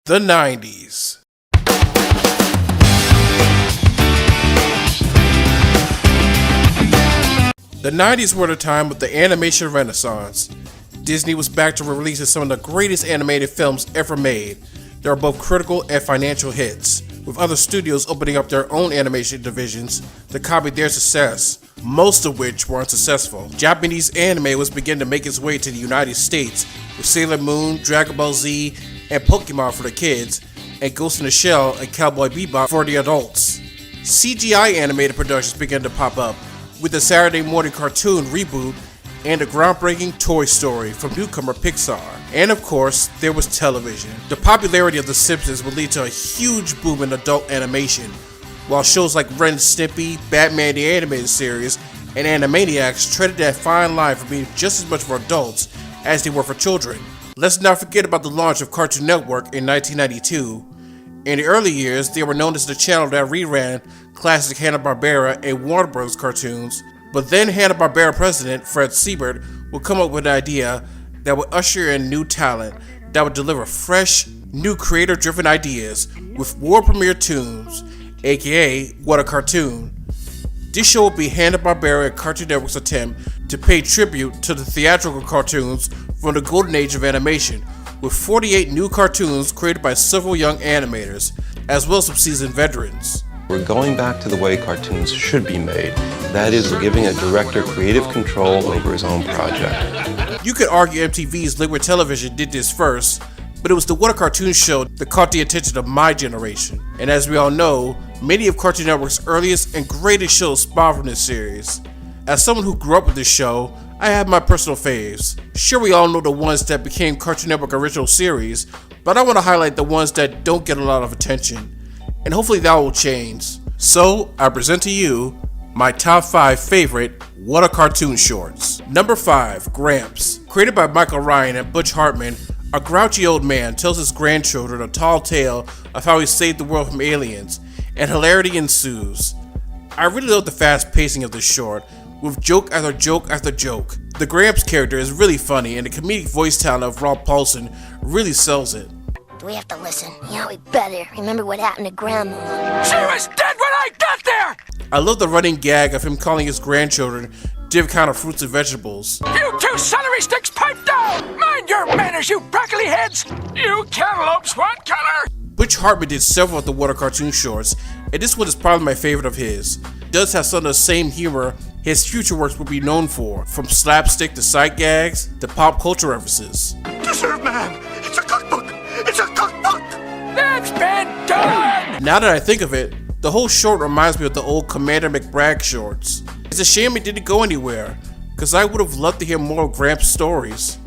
The 90s. The 90s were the time of the animation renaissance. Disney was back to releasing some of the greatest animated films ever made. They were both critical and financial hits, with other studios opening up their own animation divisions to copy their success, most of which were unsuccessful. Japanese anime was beginning to make its way to the United States, with Sailor Moon, Dragon Ball Z, and Pokemon for the kids, and Ghost in the Shell and Cowboy Bebop for the adults. CGI animated productions began to pop up, with the Saturday morning cartoon reboot and the groundbreaking Toy Story from newcomer Pixar. And of course, there was television. The popularity of The Simpsons would lead to a huge boom in adult animation, while shows like Ren and Stimpy, Batman the Animated Series, and Animaniacs treaded that fine line for being just as much for adults as they were for children. Let's not forget about the launch of Cartoon Network in 1992. In the early years, they were known as the channel that reran classic Hanna-Barbera and Warner Bros. Cartoons, but then Hanna-Barbera president Fred Siebert would come up with an idea that would usher in new talent that would deliver fresh, new creator-driven ideas with world premiere tunes, aka What a Cartoon. This show would be Hanna-Barbera and Cartoon Network's attempt to pay tribute to the theatrical cartoons from the golden age of animation, with 48 new cartoons created by several young animators, as well as some seasoned veterans. We're going back to the way cartoons should be made. That is, giving a director creative control over his own project. You could argue MTV's Liquid Television did this first, but it was the What a Cartoon show that caught the attention of my generation. And as we all know, many of Cartoon Network's earliest and greatest shows spawned from this series. As someone who grew up with this show, I have my personal faves. Sure, we all know the ones that became Cartoon Network original series, but I want to highlight the ones that don't get a lot of attention. And hopefully that will change. So, I present to you my top 5 favorite What a Cartoon shorts. Number 5, Gramps. Created by Michael Ryan and Butch Hartman, a grouchy old man tells his grandchildren a tall tale of how he saved the world from aliens, and hilarity ensues. I really love the fast pacing of this short, with joke after joke after joke. The Gramps character is really funny, and the comedic voice talent of Rob Paulsen really sells it. Do we have to listen? Yeah, we better. Remember what happened to Grandma? She was dead when I got there! I love the running gag of him calling his grandchildren different kind of fruits and vegetables. You two celery sticks, pipe down! Mind your manners, you broccoli heads! You cantaloupes, what color? Butch Hartman did several of the What a Cartoon shorts, and this one is probably my favorite of his. It does have some of the same humor his future works will be known for, from slapstick to sight gags to pop culture references. Deserve man! It's a cookbook! It's a cookbook! That's been done! Now that I think of it, the whole short reminds me of the old Commander McBragg shorts. It's a shame it didn't go anywhere, cause I would have loved to hear more of Gramps' stories.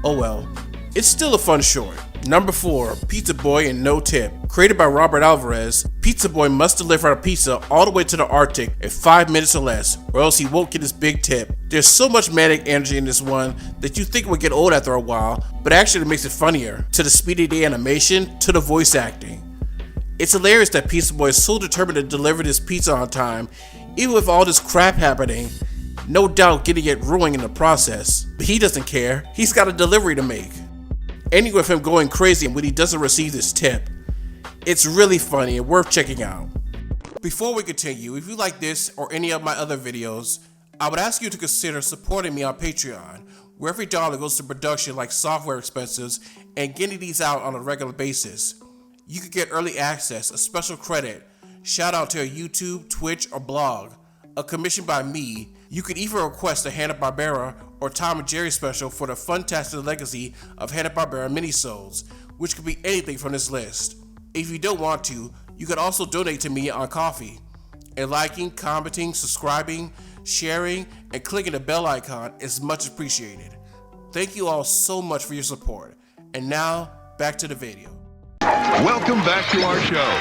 Oh well, it's still a fun short. Number 4, Pizza Boy and No Tip. Created by Robert Alvarez, Pizza Boy must deliver a pizza all the way to the Arctic in 5 minutes or less, or else he won't get his big tip. There's so much manic energy in this one that you think it would get old after a while, but actually it makes it funnier, to the speed of the animation, to the voice acting. It's hilarious that Pizza Boy is so determined to deliver this pizza on time, even with all this crap happening, no doubt getting it ruined in the process. But he doesn't care, he's got a delivery to make. Ending with him going crazy when he doesn't receive this tip. It's really funny and worth checking out. Before we continue, if you like this or any of my other videos, I would ask you to consider supporting me on Patreon, where every dollar goes to production like software expenses and getting these out on a regular basis. You could get early access, a special credit, shout out to a YouTube, Twitch, or blog, a commission by me. You could even request a Hanna-Barbera or Tom and Jerry special for the Funtastic Legacy of Hanna-Barbera minisodes, which could be anything from this list. If you don't want to, you could also donate to me on Ko-fi. And liking, commenting, subscribing, sharing, and clicking the bell icon is much appreciated. Thank you all so much for your support. And now, back to the video. Welcome back to our show.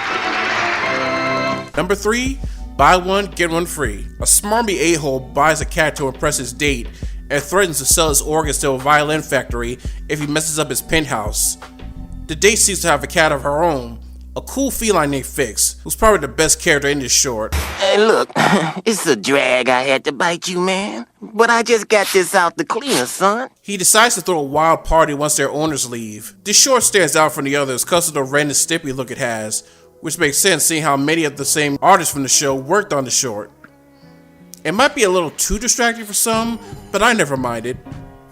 Number 3, buy one, get one free. A smarmy a-hole buys a cat to impress his date and threatens to sell his organs to a violin factory if he messes up his penthouse. The date seems to have a cat of her own, a cool feline named Fix, who's probably the best character in this short. Hey, look, it's a drag I had to bite you, man. But I just got this out the cleaner, son. He decides to throw a wild party once their owners leave. This short stands out from the others because of the red and stippy look it has, which makes sense seeing how many of the same artists from the show worked on the short. It might be a little too distracting for some, but I never minded.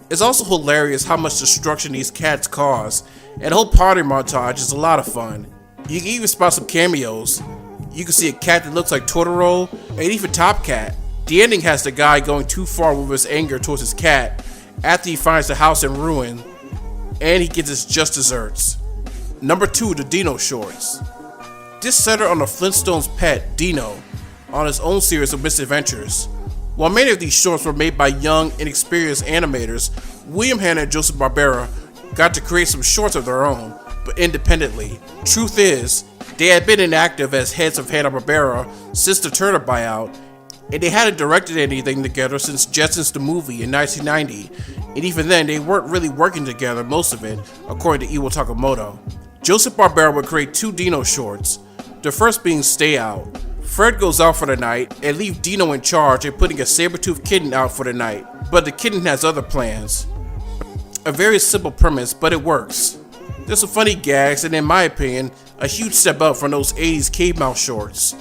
It's also hilarious how much destruction these cats cause, and the whole party montage is a lot of fun. You can even spot some cameos. You can see a cat that looks like Totoro, and even Top Cat. The ending has the guy going too far with his anger towards his cat after he finds the house in ruin, and he gets his just desserts. Number 2, the Dino shorts. This centered on the Flintstones' pet, Dino, on his own series of misadventures. While many of these shorts were made by young, inexperienced animators, William Hanna and Joseph Barbera got to create some shorts of their own, but independently. Truth is, they had been inactive as heads of Hanna-Barbera since the Turner buyout, and they hadn't directed anything together since Jetsons the movie in 1990, and even then they weren't really working together most of it, according to Iwo Takamoto. Joseph Barbera would create 2 Dino shorts, the first being Stay Out. Fred goes out for the night and leaves Dino in charge and putting a saber-toothed kitten out for the night, but the kitten has other plans. A very simple premise, but it works. There's some funny gags and in my opinion, a huge step up from those 80s cave mouse shorts.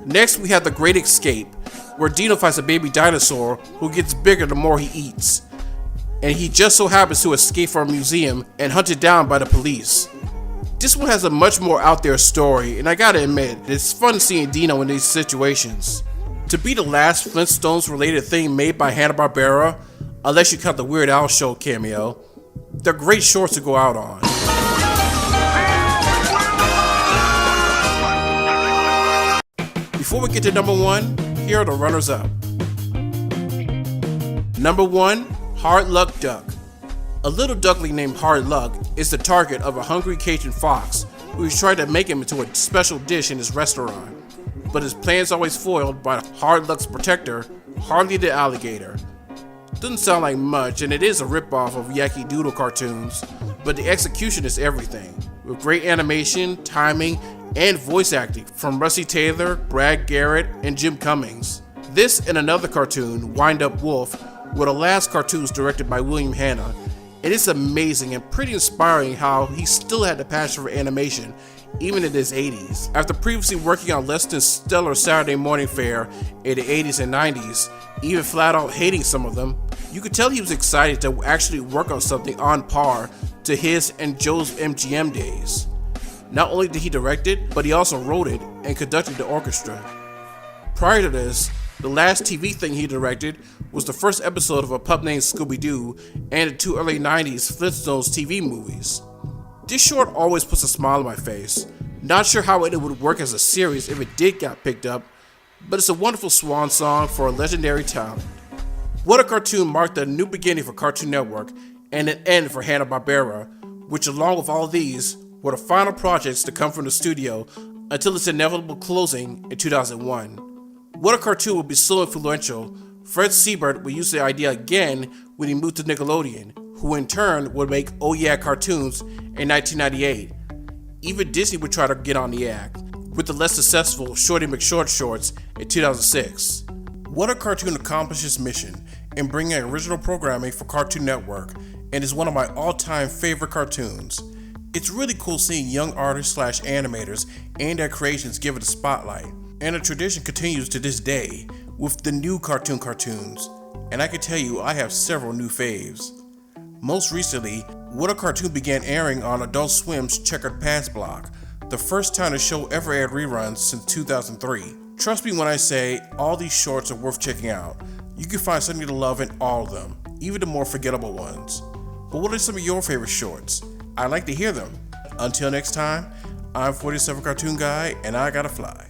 Next we have The Great Escape, where Dino fights a baby dinosaur who gets bigger the more he eats, and he just so happens to escape from a museum and hunted down by the police. This one has a much more out there story, and I gotta admit, it's fun seeing Dino in these situations. To be the last Flintstones related thing made by Hanna-Barbera, unless you count the Weird Al Show cameo, they're great shorts to go out on. Before we get to number 1, here are the runners up. Number 1, Hard Luck Duck. A little duckling named Hard Luck is the target of a hungry Cajun fox who is trying to make him into a special dish in his restaurant, but his plan's always foiled by Hard Luck's protector, Harley the alligator. Doesn't sound like much, and it is a ripoff of Yankee Doodle cartoons, but the execution is everything, with great animation, timing, and voice acting from Rusty Taylor, Brad Garrett, and Jim Cummings. This and another cartoon, Wind Up Wolf, were the last cartoons directed by William Hanna. It is amazing and pretty inspiring how he still had the passion for animation, even in his 80s. After previously working on less than stellar Saturday morning fare in the 80s and 90s, even flat out hating some of them, you could tell he was excited to actually work on something on par to his and Joe's MGM days. Not only did he direct it, but he also wrote it and conducted the orchestra. Prior to this, the last TV thing he directed was the first episode of A Pup Named Scooby-Doo and the 2 early 90s Flintstones TV movies. This short always puts a smile on my face. Not sure how it would work as a series if it did get picked up, but it's a wonderful swan song for a legendary talent. What a Cartoon marked a new beginning for Cartoon Network and an end for Hanna-Barbera, which along with all these were the final projects to come from the studio until its inevitable closing in 2001. What a Cartoon would be so influential, Fred Seibert would use the idea again when he moved to Nickelodeon, who in turn would make Oh Yeah Cartoons in 1998. Even Disney would try to get on the act, with the less successful Shorty McShort shorts in 2006. What a Cartoon accomplished its mission in bringing original programming for Cartoon Network and is one of my all-time favorite cartoons. It's really cool seeing young artists/animators and their creations given a spotlight, and the tradition continues to this day with the new cartoons, and I can tell you I have several new faves. Most recently, What a Cartoon began airing on Adult Swim's Checkered Pants block, the first time the show ever aired reruns since 2003. Trust me when I say all these shorts are worth checking out. You can find something to love in all of them, even the more forgettable ones. But what are some of your favorite shorts? I'd like to hear them. Until next time, I'm 47 Cartoon Guy, and I gotta fly.